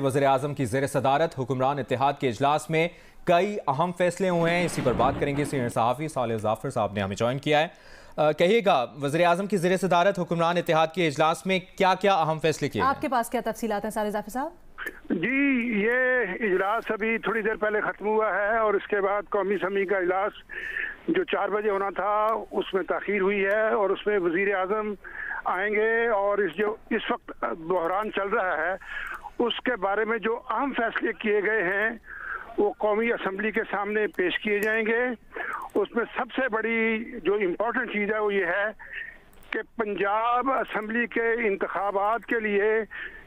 वज़ीर-ए-आज़म की ज़ेर सदारत हुक्मरान इत्तेहाद के इजलास में कई अहम फैसले हुए हैं। इसी पर बात करेंगे। सीनियर सहाफ़ी सालेह जाफ़र साहब ने हमें ज्वाइन किया है। कहिएगा, वज़ीर-ए-आज़म की ज़ेर सदारत हुक्मरान इत्तेहाद के इजलास में क्या क्या अहम फैसले किए? आपके पास क्या तफसीलात हैं सालेह जाफ़र साहब? जी, ये इजलास अभी थोड़ी देर पहले ख़त्म हुआ है और इसके बाद कौमी असम्बली का इजलास जो 4 बजे होना था उसमें ताख़ीर हुई है और उसमें वज़ीर-ए-आज़म आएंगे और इस वक्त बहरान चल रहा है उसके बारे में जो अहम फैसले किए गए हैं वो कौमी असम्बली के सामने पेश किए जाएंगे। उसमें सबसे बड़ी जो इम्पोर्टेंट चीज़ है वो ये है कि पंजाब असम्बली के इंतखाबात के लिए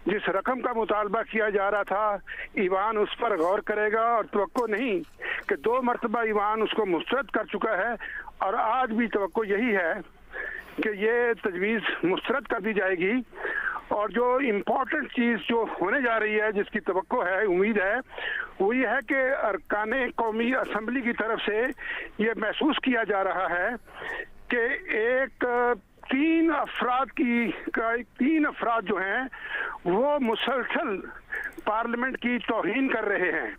जिस रकम का मुतालबा किया जा रहा था ईवान उस पर गौर करेगा और तवक्को नहीं कि 2 मरतबा ईवान उसको मुस्तरद कर चुका है और आज भी तवक्को यही है कि ये तजवीज़ मुस्तरद कर दी जाएगी। और जो इम्पोर्टेंट चीज़ जो होने जा रही है जिसकी तवक्को है, उम्मीद है, वो ये है कि अरकाने कौमी असम्बली की तरफ से ये महसूस किया जा रहा है कि तीन अफराद जो हैं वो मुसलसल पार्लियामेंट की तौहीन कर रहे हैं।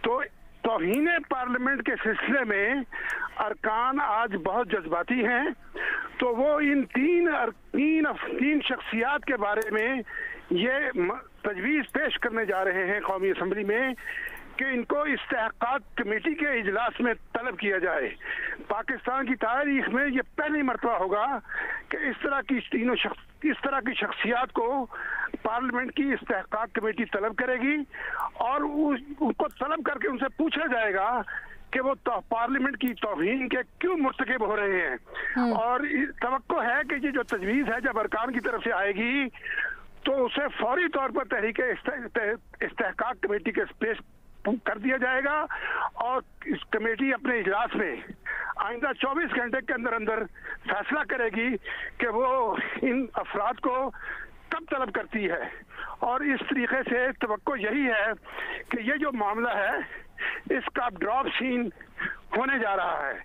तो तौहीन पार्लियामेंट के सिलसिले में अरकान आज बहुत जज्बाती हैं। तो वो इन तीन शख्सियात के बारे में ये तजवीज़ पेश करने जा रहे हैं कौमी असम्बली में कि इनको इस्तेहकाक कमेटी के इजलास में तलब किया जाए। पाकिस्तान की तारीख में ये पहली मरतबा होगा कि इस तरह की शख्सियात को पार्लियामेंट की इस्तेहकाक कमेटी तलब करेगी और उनको तलब करके उनसे पूछा जाएगा कि वो पार्लियामेंट की तौहीन के क्यों मुर्तकिब हो रहे हैं। और तवक्को है कि ये जो तजवीज़ है जब अरकान की तरफ से आएगी तो उसे फौरी तौर पर तहरीक इस्तेहकाक कमेटी के पेश कर दिया जाएगा और इस कमेटी अपने इजलास में आइंदा 24 घंटे के अंदर अंदर फैसला करेगी कि वो इन अफराद को कब तलब करती है। और इस तरीके से तवक्को यही है कि ये जो मामला है इसका ड्रॉप सीन होने जा रहा है।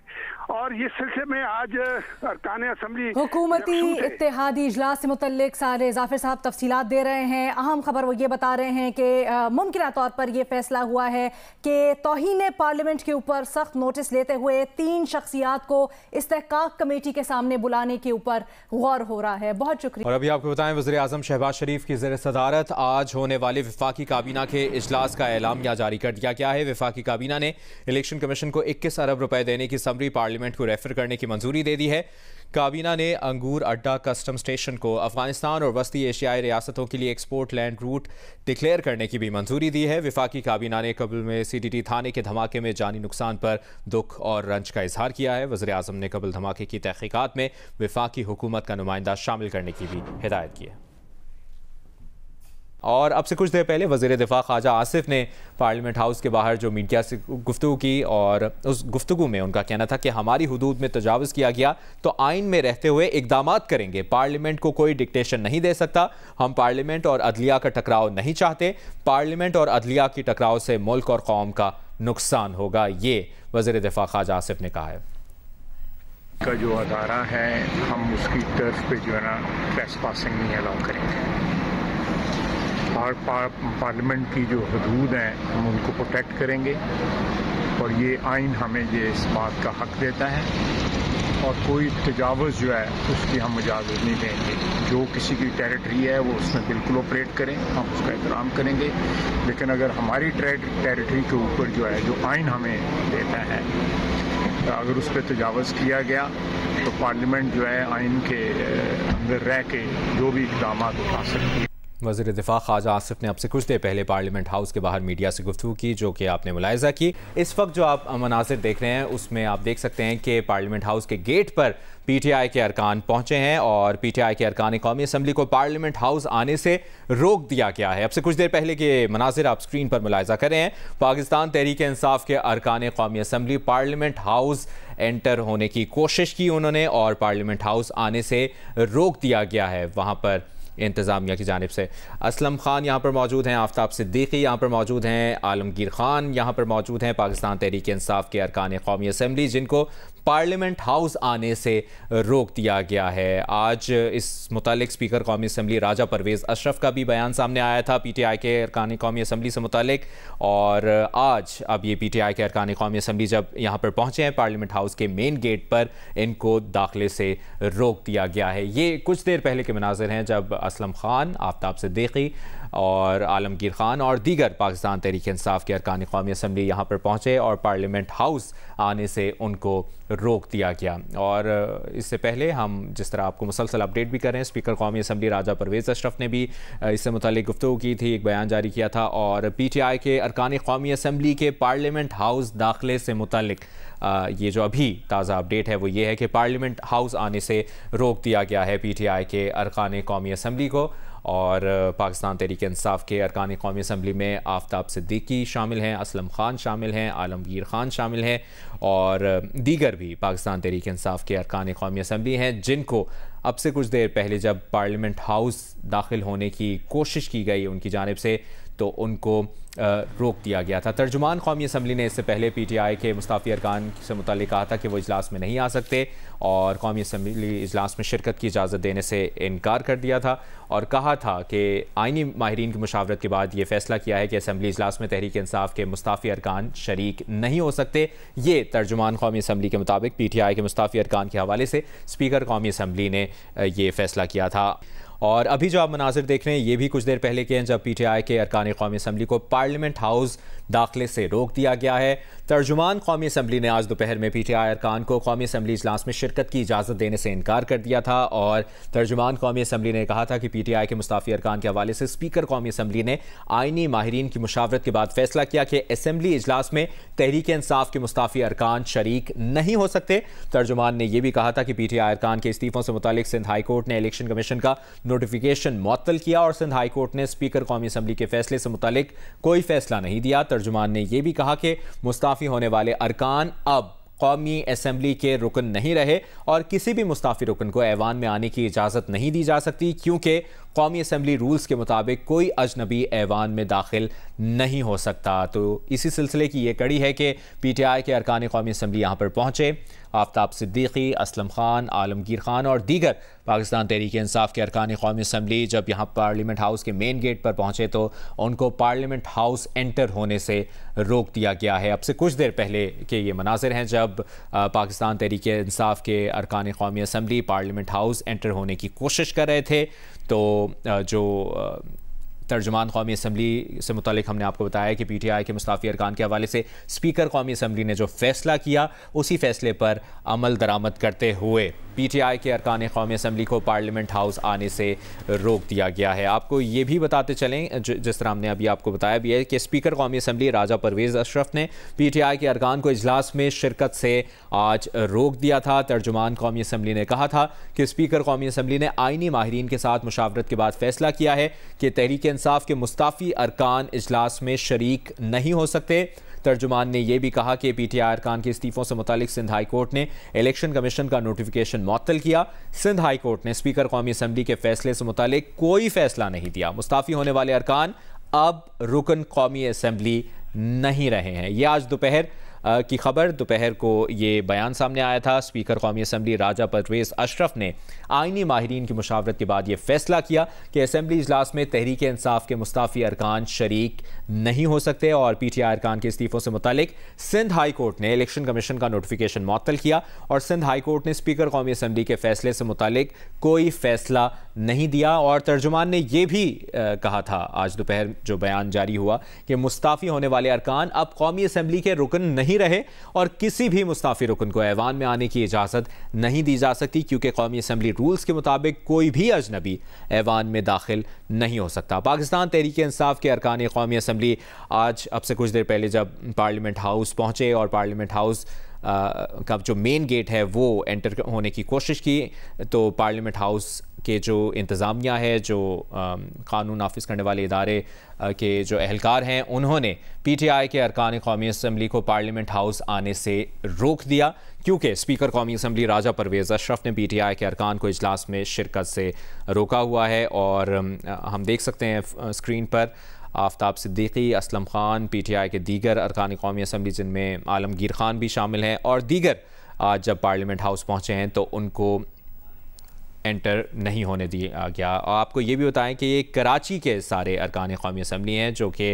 और इस सिलसिले में आज अरकान असम्बली हुकूमती इत्तेहादी इजलास से मुतल्लिक सालेह जाफ़र साहब तफसीलात दे रहे हैं। अहम खबर वो ये बता रहे हैं कि मुमकिन तौर पर यह फैसला हुआ है कि तौहीन पार्लियामेंट के ऊपर सख्त नोटिस लेते हुए 3 शख्सियात को इस्तेहकाक कमेटी के सामने बुलाने के ऊपर गौर हो रहा है। बहुत शुक्रिया। और अभी आपको बताएं, वज़ीर-ए-आज़म शहबाज शरीफ की ज़ेर सदारत आज होने वाले वफाकी काबीना के इजलास का एलामिया जारी कर दिया गया है। वफाकी काबीना ने इलेक्शन कमीशन को 21 अरब रुपए देने की समरी पार्लियामेंट को रेफर करने की मंजूरी दे दी है। काबीना ने अंगूर अड्डा कस्टम स्टेशन को अफगानिस्तान और वस्ती एशियाई रियासतों के लिए एक्सपोर्ट लैंड रूट डिक्लेयर करने की भी मंजूरी दी है। वफाकी काबीना ने कबल में CDT थाने के धमाके में जानी नुकसान पर दुख और रंज का इजहार किया है। वज़ीर-ए-आज़म ने कबल धमाके की तहकीकात में वफाकी हुकूमत का नुमाइंदा शामिल करने की भी हिदायत की है। और अब से कुछ देर पहले वज़ीर दिफा ख्वाजा आसिफ ने पार्लियामेंट हाउस के बाहर जो मीडिया से गुफ्तगू की और उस गुफ्तगू में उनका कहना था कि हमारी हुदूद में तजावुज़ किया गया तो आइन में रहते हुए इक़दामात करेंगे। पार्लियामेंट को कोई डिक्टेशन नहीं दे सकता। हम पार्लियामेंट और अदलिया का टकराव नहीं चाहते। पार्लियामेंट और अदलिया की टकराव से मुल्क और कौम का नुकसान होगा, ये वज़ीर दिफा ख्वाजा आसिफ ने कहा है। का जो अदारा है हम उसकी तर्फ पे जो है ना ट्रेसपासिंग नहीं अलाउ करेंगे। पार्लियामेंट की जो हदूद हैं हम उनको प्रोटेक्ट करेंगे और ये आइन हमें ये इस बात का हक देता है और कोई तजावुज़ जो है उसकी हम इजाज़त नहीं देंगे। जो किसी की टेरिटरी है वो उसमें बिल्कुल ऑपरेट करें, हम उसका एहतराम करेंगे। लेकिन अगर हमारी टेरिटरी के ऊपर जो है जो आइन हमें देता है अगर उस पर तजावुज़ किया गया तो पार्लियामेंट जो है आइन के अंदर रह के जो भी इक़दाम उठा सकती है। वज़ीर दिफा ख्वाजा आसिफ ने अब से कुछ देर पहले पार्लियामेंट हाउस के बाहर मीडिया से गुफ्तगू की, जो कि आपने मुलाहिज़ा की। इस वक्त जो आप मनाज़िर देख रहे हैं उसमें आप देख सकते हैं कि पार्लियामेंट हाउस के गेट पर PTI के अरकान पहुंचे हैं और PTI के अरकान कौमी असम्बली को पार्लियामेंट हाउस आने से रोक दिया गया है। अब से कुछ देर पहले के मनाज़िर आप स्क्रीन पर मुलाहिज़ा कर रहे हैं। पाकिस्तान तहरीक इंसाफ के अरकान कौमी असम्बली पार्लियामेंट हाउस एंटर होने की कोशिश की उन्होंने और पार्लियामेंट हाउस आने से रोक दिया गया है। वहाँ पर इंतज़ामिया की जानिब से असलम खान यहाँ पर मौजूद हैं, आफ्ताब सिद्दीकी यहाँ पर मौजूद हैं, आलमगीर खान यहाँ पर मौजूद हैं, पाकिस्तान तहरीक इंसाफ के अरकान कौमी असम्बली जिनको पार्लियामेंट हाउस आने से रोक दिया गया है। आज इस मुतालिक स्पीकर कौमी असम्बली राजा परवेज़ अशरफ का भी बयान सामने आया था PTI के अरकान कौमी असम्बली से मुतालिक, और आज अब ये PTI के अरकान कौमी असम्बली जब यहाँ पर पहुँचे हैं पार्लियामेंट हाउस के मेन गेट पर, इनको दाखिले से रोक दिया गया है। ये कुछ देर पहले के मनाज़िर हैं जब असलम खान, आफ्ताब सिद्दीकी और आलमगीर खान और दीगर पाकिस्तान तहरीक इंसाफ के अरकान कौमी असम्बली यहाँ पर पहुँचे और पार्लियामेंट हाउस आने से उनको रोक दिया गया। और इससे पहले हम जिस तरह आपको मुसलसल अपडेट भी कर रहे हैं, स्पीकर कौमी असम्बली राजा परवेज़ अशरफ ने भी इससे मुतालिक गुफ्तगू की थी, एक बयान जारी किया था, और PTI के अरकान कौमी असम्बली के पार्लियामेंट हाउस दाखिले से मुतालिक ये जो अभी ताज़ा अपडेट है वो ये है कि पार्लियामेंट हाउस आने से रोक दिया गया है PTI के अरकान कौमी असम्बली को। और पाकिस्तान तहरीक इंसाफ के अरकान कौमी असम्बली में आफ्ताब सिद्दीकी शामिल हैं, असलम खान शामिल हैं, आलमगीर खान शामिल हैं और दीगर भी पाकिस्तान तहरीक इंसाफ के अरकान कौमी असम्बली हैं, जिनको अब से कुछ देर पहले जब पार्लियामेंट हाउस दाखिल होने की कोशिश की गई उनकी जानिब से तो उनको रोक दिया गया था। तर्जुमान कौमी असम्बली ने इससे पहले PTI के मुस्ताफ़ी अरकान से मुताल्लिक़ कहा था कि वो इजलास में नहीं आ सकते और कौमी असम्बली इजलास में शिरकत की इजाज़त देने से इनकार कर दिया था और कहा था कि आइनी माहिरीन की मुशावरत के बाद ये फ़ैसला किया है कि असम्बली इजलास में तहरीक इंसाफ के मुस्ताफ़ी अरकान शरीक नहीं हो सकते। ये तर्जुमान कौमी असम्बली के मुताबिक PTI के मुस्ताफ़ी अरकान के हवाले से स्पीकर कौमी असम्बली ने ये फ़ैसला किया था। और अभी जो आप मनाज़िर देख रहे हैं ये भी कुछ देर पहले के हैं जब PTI के अरकान कौमी असम्बली को पार्लियामेंट हाउस दाखिले से रोक दिया गया है। तर्जुमान कौमी असम्बली ने आज दोपहर में PTI अरकान को कौमी असम्बली इजलास में शिरकत की इजाज़त देने से इनकार कर दिया था और तर्जुमान कौमी असम्बली ने कहा था कि PTI के मुस्ताफ़ी अरकान के हवाले से स्पीकर कौमी असम्बली ने आइनी माहिरीन की मुशावरत के बाद फैसला किया कि असम्बली इजलास में तहरीक इंसाफ के मुस्ताफ़ी अरकान शरीक नहीं हो सकते। तर्जुमान ने यह भी कहा था कि PTI अरकान के इस्तीफ़ों से मुतालिक सिंध हाई कोर्ट ने इलेक्शन कमीशन का नोटिफिकेशन मुअत्तल किया और सिंध हाई कोर्ट ने स्पीकर कौमी असम्बली के फैसले से मुतालिक कोई फैसला नहीं दिया। तर्जुमान ने यह भी कहा कि मुस्ताफ़ी होने वाले अरकान अब कौमी असम्बली के रुकन नहीं रहे और किसी भी मुस्ताफ़ी रुकन को ऐवान में आने की इजाज़त नहीं दी जा सकती क्योंकि कौमी असम्बली रूल्स के मुताबिक कोई अजनबी ऐवान में दाखिल नहीं हो सकता। तो इसी सिलसिले की ये कड़ी है कि PTI के अरकान कौमी असम्बली यहाँ पर पहुँचे। आफ्ताब सिद्दीकी, असलम खान, आलमगीर खान और दीगर पाकिस्तान तहरीक इंसाफ के अरकान कौमी असम्बली जब यहाँ पार्लियामेंट हाउस के मेन गेट पर पहुँचे तो उनको पार्लियामेंट हाउस एंटर होने से रोक दिया गया है। अब से कुछ देर पहले के ये मनाज़िर हैं जब पाकिस्तान तहरीक इंसाफ के अरकान कौमी असम्बली पार्लियामेंट हाउस एंटर होने की कोशिश कर रहे थे। तो जो तर्जुमान कौमी असम्बली से मुतालिक हमने आपको बताया कि PTI के मुस्ताफ़ी अरकान के हवाले से स्पीकर कौमी असम्बली ने जो फ़ैसला किया उसी फ़ैसले पर अमल दरामद करते हुए PTI के अरकान कौमी असम्बली को पार्लियामेंट हाउस आने से रोक दिया गया है। आपको ये भी बताते चलें जिस तरह हमने अभी आपको बताया भी है कि स्पीकर कौमी असम्बली राजा परवेज़ अशरफ ने PTI के अरकान को इजलास में शिरकत से आज रोक दिया था। तर्जुमान कौमी असम्बली ने कहा था कि स्पीकर कौमी असम्बली ने आइनी माहिरीन के साथ मुशावरत के बाद फ़ैसला किया है कि तहरीक इंसाफ के मुस्ताफ़ी अरकान इजलास में शरीक नहीं हो सकते। तर्जुमान ने यह भी कहा कि PTI अरकान के इस्तीफ़ों से मुतालिक सिंध हाई कोर्ट ने इलेक्शन कमीशन का नोटिफिकेशन मुअत्तल किया। सिंध हाई कोर्ट ने स्पीकर कौमी असम्बली के फैसले से मुतालिक कोई फैसला नहीं दिया। मुस्ताफ़ी होने वाले अरकान अब रुकन कौमी असम्बली नहीं रहे हैं। ये आज दोपहर की खबर, दोपहर को ये बयान सामने आया था। स्पीकर कौमी असम्बली राजा परवेज़ अशरफ ने आइनी माहिरीन की मुशावरत के बाद ये फैसला किया कि असम्बली इजलास में तहरीक इंसाफ के मुस्ताफ़ी अरकान शरीक नहीं हो सकते और PTI अरकान के इस्तीफ़ों से मुतालिक सिंध हाई कोर्ट ने इलेक्शन कमीशन का नोटिफिकेशन मुअत्तल किया और सिंध हाई कोर्ट ने स्पीकर कौमी असम्बली के फैसले से मुतालिक कोई फैसला नहीं दिया। और तर्जुमान ने यह भी कहा था आज दोपहर जो बयान जारी हुआ कि मुस्ताफ़ी होने वाले अरकान अब कौमी असम्बली के रुकन नहीं रहे और किसी भी मुस्ताफ़ी रुकन को ऐवान में आने की इजाज़त नहीं दी जा सकती क्योंकि कौमी असम्बली रूल्स के मुताबिक कोई भी अजनबी ऐवान में दाखिल नहीं हो सकता। पाकिस्तान तहरीक इंसाफ के अरकान कौमी असम्बली आज अब से कुछ देर पहले जब पार्लियामेंट हाउस पहुँचे और पार्लियामेंट हाउस का जो मेन गेट है वो एंटर होने की कोशिश की तो पार्लियामेंट हाउस के जो इंतज़ामिया है, जो कानून नाफिज करने वाले इदारे के जो एहलकार हैं, उन्होंने PTI के अरकान कौमी असम्बली को पार्लियामेंट हाउस आने से रोक दिया क्योंकि स्पीकर कौमी असम्बली राजा परवेज़ अशरफ ने PTI के अरकान को इजलास में शिरकत से रोका हुआ है। और हम देख सकते हैं स्क्रीन पर आफ्ताब सिद्दीकी, असलम खान, PTI के दीगर अरकान कौमी असम्बली जिनमें आलमगीर खान भी शामिल हैं और दीगर आज जब पार्लियामेंट हाउस पहुँचे हैं तो उनको एंटर नहीं होने दिया गया। आपको ये भी बताएं कि ये कराची के सारे अरकान कौमी असम्बली हैं जो कि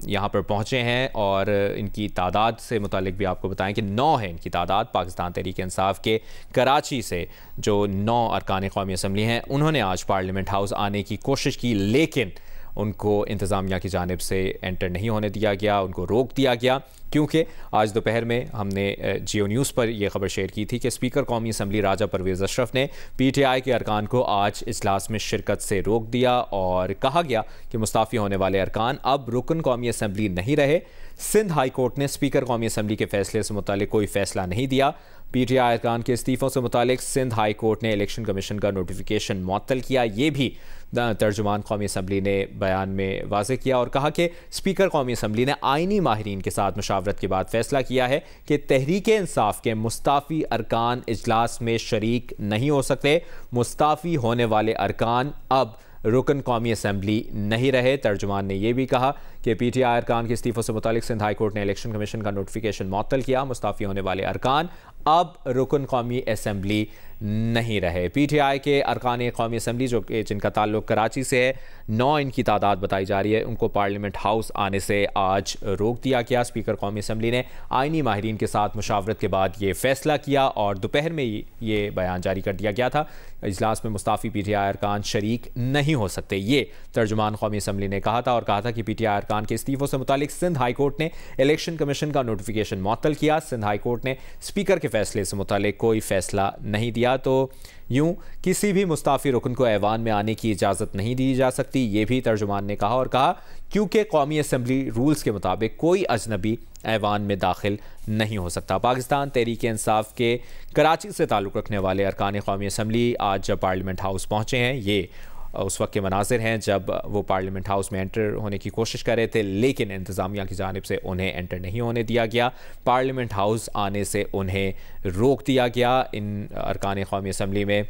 यहाँ पर पहुँचे हैं, और इनकी तादाद से मुतालिक भी आपको बताएं कि 9 है इनकी तादाद। पाकिस्तान तहरीक इंसाफ के कराची से जो 9 अरकान कौमी असम्बली हैं उन्होंने आज पार्लियामेंट हाउस आने की कोशिश की, लेकिन उनको इंतज़ामिया की जानिब से एंटर नहीं होने दिया गया, उनको रोक दिया गया, क्योंकि आज दोपहर में हमने जियो न्यूज़ पर यह खबर शेयर की थी कि स्पीकर कौमी असम्बली राजा परवेज़ अशरफ ने PTI के अरकान को आज इजलास में शिरकत से रोक दिया और कहा गया कि मुस्ताफ़ी होने वाले अरकान अब रुकन कौमी असम्बली नहीं रहे। सिंध हाई कोर्ट ने स्पीकर कौमी असम्बली के फैसले से मुतालिक कोई फैसला नहीं दिया। PTI अरकान के इस्तीफ़ों से मुतालिक सिंध हाई कोर्ट ने इलेक्शन कमीशन का नोटिफिकेशन मुअत्तल किया। ये भी तर्जुमान कौमी असम्बली ने बयान में वाज़ेह किया और कहा कि स्पीकर कौमी असम्बली ने आइनी माहिरीन के साथ मुशावरत के बाद फैसला किया है कि तहरीक इंसाफ के मुस्ताफ़ी अरकान इजलास में शरीक नहीं हो सकते। मुस्ताफ़ी होने वाले अरकान अब रुकन कौमी असम्बली नहीं रहे। तर्जुमान ने यह भी कहा कि PTI अरकान के इस्तीफ़ों से मुतालिक सिंध हाई कोर्ट ने इलेक्शन कमीशन का नोटिफिकेशन मुअत्तल किया। मुस्ताफ़ी होने वाले अरकान अब रुकन कौमी असम्बली नहीं रहे। PTI के अरकान कौमी असम्बली जो कि जिनका ताल्लुक़ कराची से है, 9 इनकी तादाद बताई जा रही है, उनको पार्लियामेंट हाउस आने से आज रोक दिया गया। स्पीकर कौमी असम्बली ने आइनी माहिरीन के साथ मुशावरत के बाद ये फैसला किया और दोपहर में ये बयान जारी कर दिया गया था। इजलास में मुस्ताफ़ी PTI अरकान शरीक नहीं हो सकते, ये तर्जुमान कौमी असम्बली ने कहा था और कहा था कि PTI अरकान के इस्तीफ़ों से मुतालिक सिंध हाई कोर्ट ने इलेक्शन कमीशन का नोटिफिकेशन मुअत्तल किया। सिंध हाई कोर्ट ने स्पीकर के फैसले से मुतालिक कोई फैसला नहीं दिया। तो यूं किसी भी मुस्ताफ़ी रुकन को ऐवान में आने की इजाज़त नहीं दी जा सकती, ये भी तर्जुमान ने कहा और कहा क्योंकि कौमी असम्बली रूल्स के मुताबिक कोई अजनबी ऐवान में दाखिल नहीं हो सकता। पाकिस्तान तहरीक इंसाफ के कराची से ताल्लुक़ रखने वाले अरकान कौमी असम्बली आज जब पार्लियामेंट हाउस पहुँचे हैं, ये उस वक्त के मनाज़िर हैं जब वो पार्लियामेंट हाउस में एंटर होने की कोशिश कर रहे थे, लेकिन इंतज़ामिया की जानिब से उन्हें एंटर नहीं होने दिया गया। पार्लियामेंट हाउस आने से उन्हें रोक दिया गया। इन अरकान कौमी असम्बली में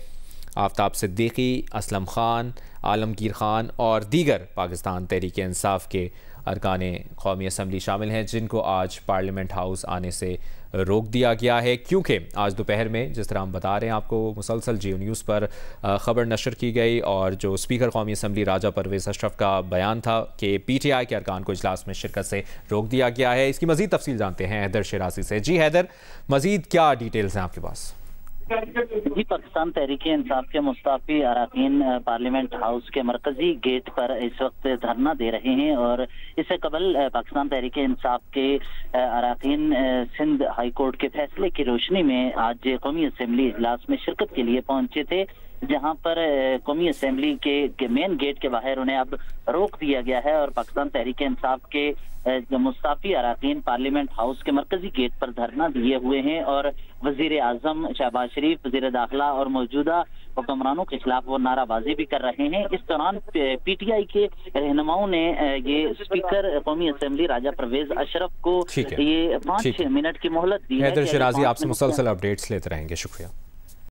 आफ्ताब सिद्दीकी, असलम ख़ान, आलमगीर ख़ान और दीगर पाकिस्तान तहरीक इंसाफ के अरकान कौमी असम्बली शामिल हैं, जिनको आज पार्लियामेंट हाउस आने से रोक दिया गया है, क्योंकि आज दोपहर में जिस तरह हम बता रहे हैं आपको, मुसलसल जियो न्यूज़ पर ख़बर नशर की गई और जो स्पीकर कौमी असम्बली राजा परवेज़ अशरफ का बयान था कि PTI के अरकान को इजलास में शिरकत से रोक दिया गया है। इसकी मज़ीद तफसील जानते हैं हैदर शिराजी से। जी हैदर, मज़ीद क्या डिटेल्स हैं आपके पास? जी, पाकिस्तान तहरीक इंसाफ के मुस्ताफ़ी अरकान पार्लियामेंट हाउस के मरकजी गेट पर इस वक्त धरना दे रहे हैं और इससे कबल पाकिस्तान तहरीक इंसाफ के अरकान सिंध हाई कोर्ट के फैसले की रोशनी में आज कौमी असम्बली इजलास में शिरकत के लिए पहुंचे थे, जहां पर कौमी असम्बली के मेन गेट के बाहर उन्हें अब रोक दिया गया है और पाकिस्तान तहरीक इंसाफ के मुस्ताफ़ी अरकान पार्लियामेंट हाउस के मरकजी गेट पर धरना दिए हुए हैं और वजीर आजम शहबाज शरीफ, वजीर दाखिला और मौजूदा हुक्मरानों के खिलाफ वो नाराबाजी भी कर रहे हैं। इस दौरान PTI के रहनुमाओं ने ये स्पीकर कौमी असम्बली राजा परवेज़ अशरफ को ये 5 मिनट की मोहलत दी है। हैदर शिराजी आपसे मुसलसल अपडेट्स लेते रहेंगे, शुक्रिया।